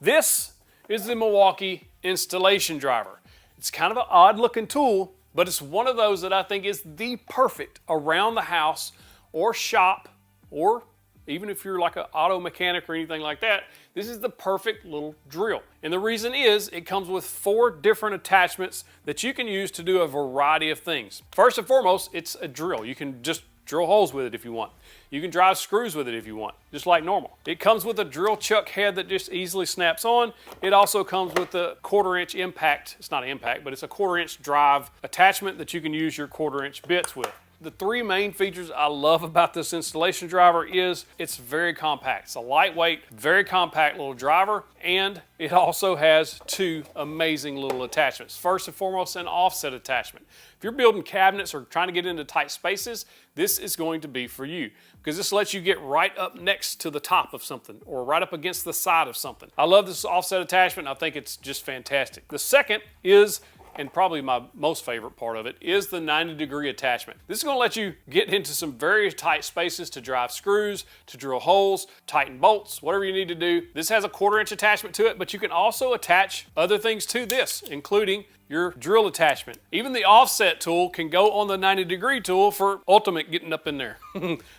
This is the Milwaukee installation driver. It's kind of an odd looking tool, but it's one of those that I think is the perfect around the house or shop, or even if you're like an auto mechanic or anything like that, this is the perfect little drill. And the reason is it comes with 4 different attachments that you can use to do a variety of things. First and foremost, it's a drill. You can just drill holes with it if you want. You can drive screws with it if you want, just like normal. It comes with a drill chuck head that just easily snaps on. It also comes with a 1/4" impact. It's not an impact, but it's a 1/4" drive attachment that you can use your 1/4" bits with. The 3 main features I love about this installation driver is it's very compact. It's a lightweight, very compact little driver, and it also has 2 amazing little attachments. First and foremost, an offset attachment. If you're building cabinets or trying to get into tight spaces, this is going to be for you, because this lets you get right up next to the top of something or right up against the side of something. I love this offset attachment. I think it's just fantastic. The second is, and probably my most favorite part of it, is the 90-degree attachment. This is going to let you get into some very tight spaces to drive screws, to drill holes, tighten bolts, whatever you need to do. This has a 1/4" attachment to it, but you can also attach other things to this, including your drill attachment. Even the offset tool can go on the 90-degree tool for ultimate getting up in there.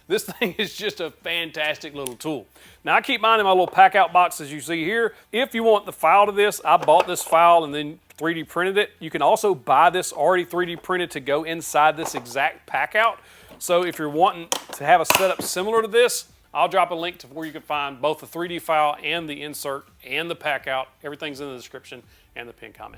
This thing is just a fantastic little tool. Now, I keep mine in my little PACKOUT box as you see here. If you want the file to this, I bought this file and then 3D printed it. You can also buy this already 3D printed to go inside this exact PACKOUT. So if you're wanting to have a setup similar to this, I'll drop a link to where you can find both the 3D file and the insert and the PACKOUT. Everything's in the description and the pinned comment.